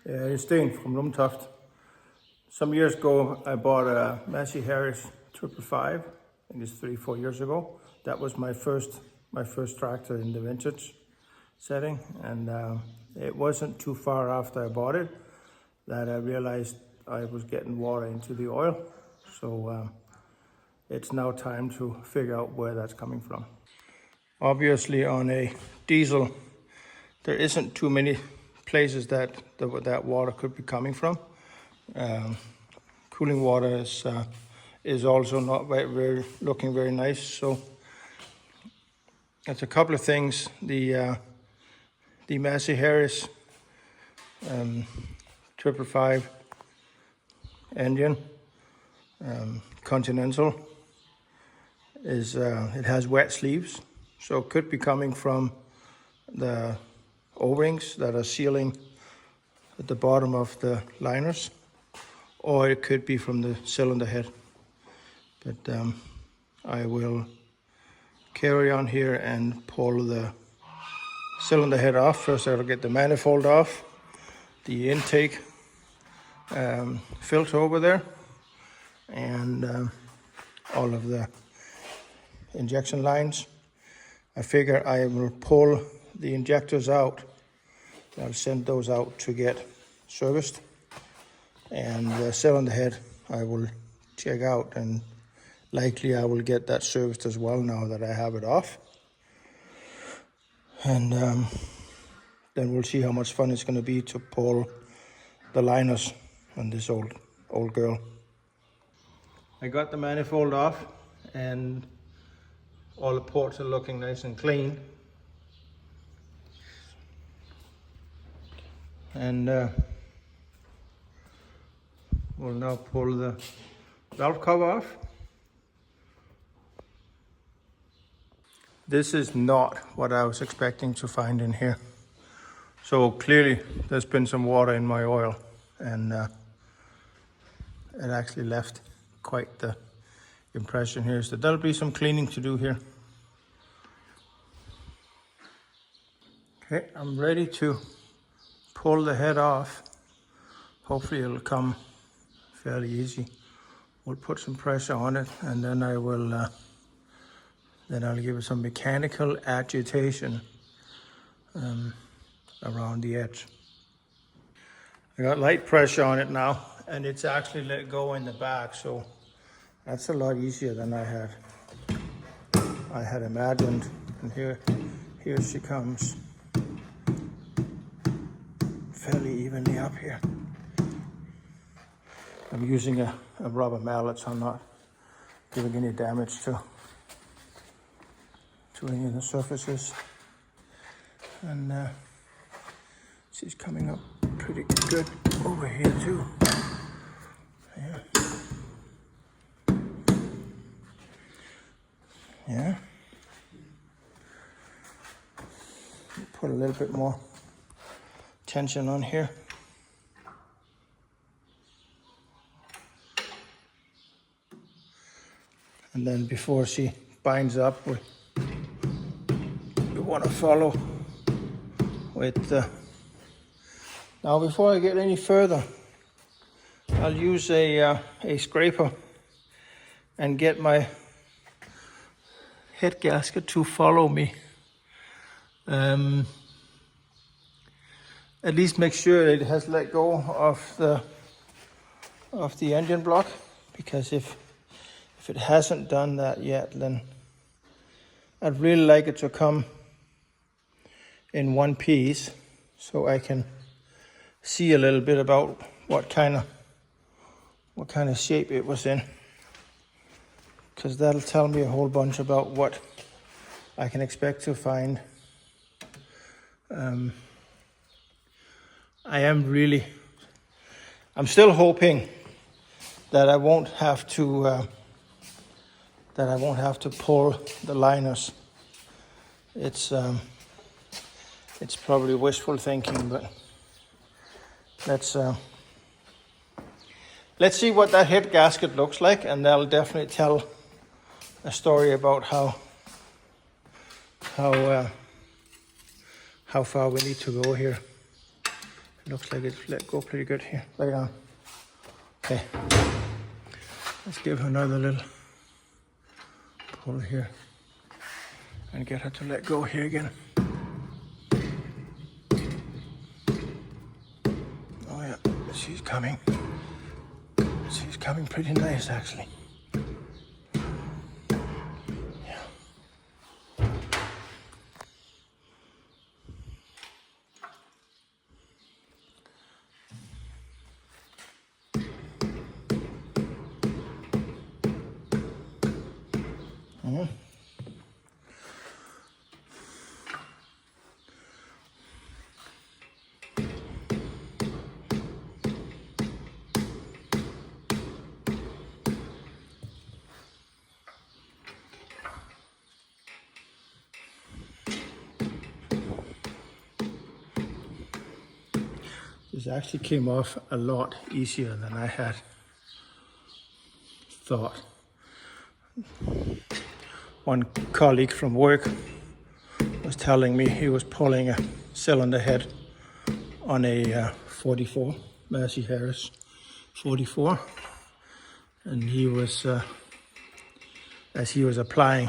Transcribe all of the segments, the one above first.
It's Steen from Lumtoft. Some years ago, I bought a Massey Harris 555. I think it's 3-4 years ago. That was my first tractor in the vintage setting, and it wasn't too far after I bought it that I realized I was getting water into the oil. So it's now time to figure out where that's coming from. Obviously, on a diesel, there isn't too many places that water could be coming from. Cooling water is also not looking very nice. So it's a couple of things. The Massey Harris 555 engine, Continental, it has wet sleeves, so it could be coming from the O-rings that are sealing at the bottom of the liners, or it could be from the cylinder head. But I will carry on here and pull the cylinder head off. First I'll get the manifold off, the intake filter over there, and all of the injection lines. I figure I will pull the injectors out. I'll send those out to get serviced, and the cylinder head I will check out, and likely I will get that serviced as well now that I have it off. And then we'll see how much fun it's going to be to pull the liners on this old girl. I got the manifold off, and all the ports are looking nice and clean. And we'll now pull the valve cover off. This is not what I was expecting to find in here. So clearly there's been some water in my oil, and it actually left quite the impression here. So there'll be some cleaning to do here. Okay, I'm ready to pull the head off. Hopefully it'll come fairly easy. We'll put some pressure on it, and then I will I'll give it some mechanical agitation around the edge. I got light pressure on it now, and it's actually let go in the back, so that's a lot easier than I had imagined. And here she comes, fairly evenly up here. I'm using a rubber mallet, so I'm not giving any damage to any of the surfaces. And she's coming up pretty good over here too. Yeah. Put a little bit more tension on here. And then before she binds up, we want to follow with now before I get any further, I'll use a scraper and get my head gasket to follow me. At least make sure it has let go of the engine block, because if it hasn't done that yet, then I'd really like it to come in one piece so I can see a little bit about what kind of shape it was in, because that'll tell me a whole bunch about what I can expect to find. I'm still hoping that I won't have to pull the liners. It's probably wishful thinking, but let's see what that head gasket looks like, and that'll definitely tell a story about how far we need to go here. Looks like it's let go pretty good here. Lay down. Okay. Let's give her another little pull here and get her to let go here again. Oh yeah, she's coming. She's coming pretty nice actually. This actually came off a lot easier than I had thought. One colleague from work was telling me he was pulling a cylinder head on a 44, Massey Harris 44, and he was, as he was applying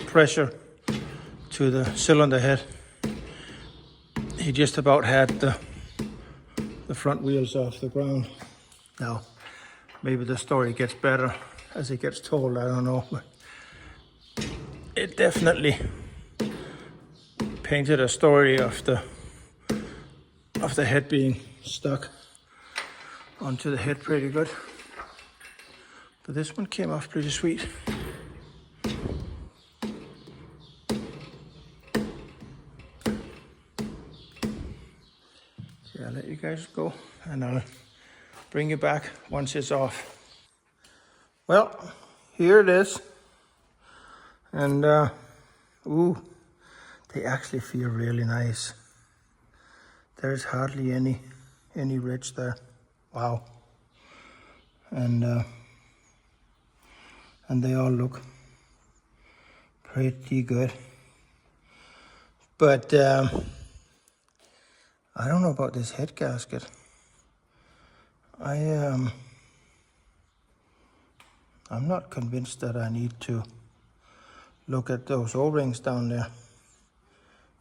pressure to the cylinder head, he just about had the front wheels off the ground. Now, maybe the story gets better as it gets told, I don't know, but it definitely painted a story of the head being stuck onto the head pretty good. But this one came off pretty sweet. So I'll let you guys go and I'll bring you back once it's off. Well, here it is. And ooh, they actually feel really nice. There's hardly any ridge there. Wow. And they all look pretty good. But I don't know about this head gasket. I'm not convinced that I need to look at those O-rings down there,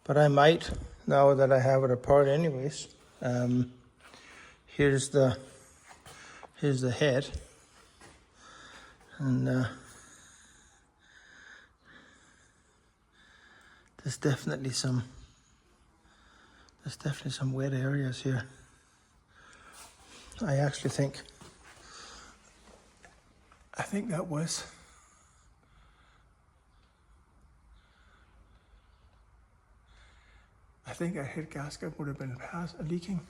but I might now that I have it apart anyways. Here's the head, and there's definitely some wet areas here. I actually think that was a head gasket would have been leaking.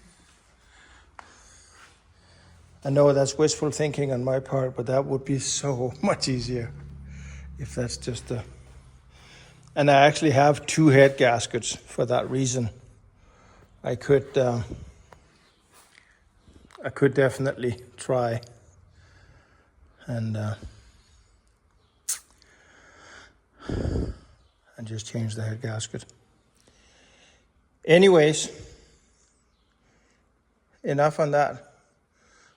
I know that's wishful thinking on my part, but that would be so much easier if that's just a... And I actually have two head gaskets for that reason. I could definitely try and just change the head gasket. Anyways, enough on that.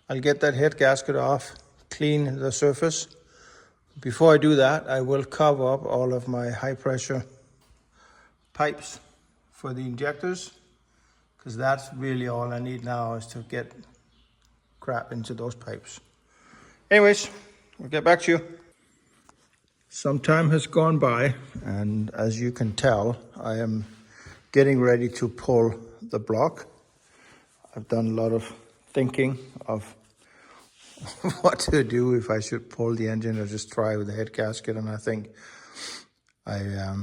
I'll get that head gasket off, clean the surface. Before I do that, I will cover up all of my high pressure pipes for the injectors, because that's really all I need now is to get crap into those pipes. Anyways, we'll get back to you. Some time has gone by, and as you can tell, I am getting ready to pull the block. I've done a lot of thinking of what to do, if I should pull the engine or just try with the head gasket. And I think I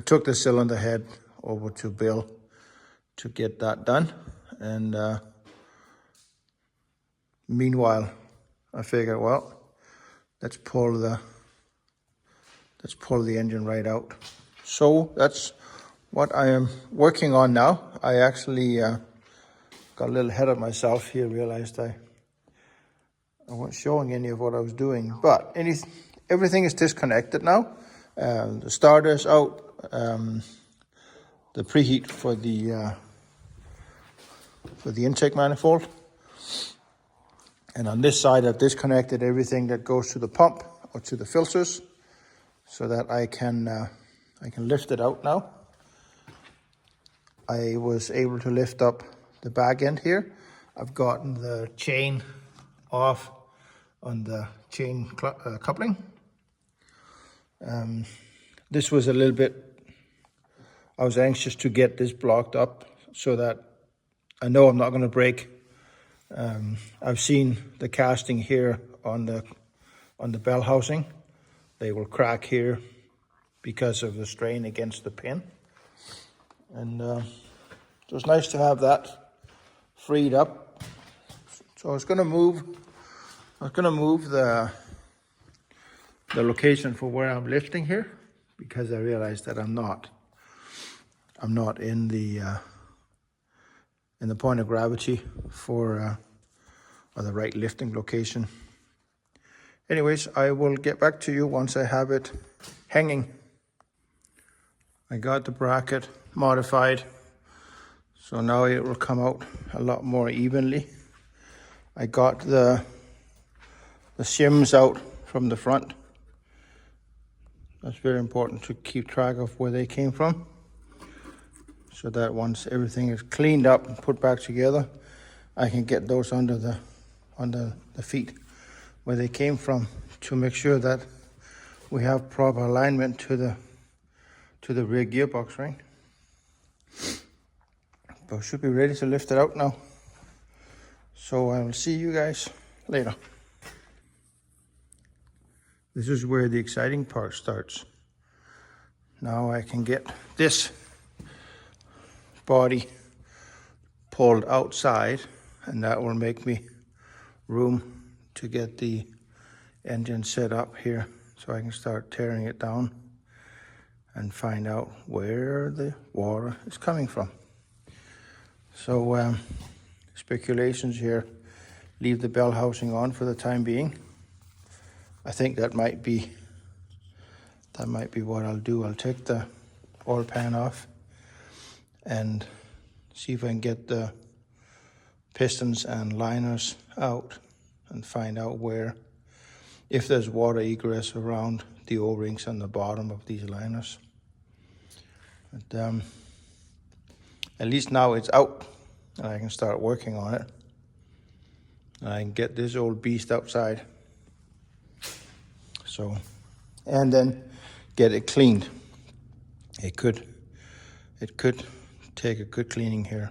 took the cylinder head over to Bill to get that done. And meanwhile, I figured, well, let's pull the engine right out. So that's what I am working on now. I actually got a little ahead of myself here, realized I wasn't showing any of what I was doing, but everything is disconnected now. The starter's out, the preheat for the intake manifold. And on this side, I've disconnected everything that goes to the pump or to the filters, so that I can lift it out now. I was able to lift up the back end here. I've gotten the chain off on the chain coupling. This was a little bit, I was anxious to get this blocked up so that I know I'm not going to break. I've seen the casting here on the bell housing. They will crack here because of the strain against the pin. And it was nice to have that freed up. So I was going to move the location for where I'm lifting here, because I realized that I'm not in the point of gravity for or the right lifting location. Anyways, I will get back to you once I have it hanging. I got the bracket modified, so now it will come out a lot more evenly. I got the shims out from the front. That's very important to keep track of where they came from, so that once everything is cleaned up and put back together, I can get those under the feet where they came from, to make sure that we have proper alignment to the rear gearbox ring. But we should be ready to lift it out now. So I will see you guys later. This is where the exciting part starts. Now I can get this body pulled outside, and that will make me room to get the engine set up here, so I can start tearing it down and find out where the water is coming from. So speculations here, leave the bell housing on for the time being. I think that might be what I'll do. I'll take the oil pan off and see if I can get the pistons and liners out and find out if there's water egress around the O-rings on the bottom of these liners. But at least now it's out, and I can start working on it. And I can get this old beast outside. So, and then get it cleaned. It could take a good cleaning here.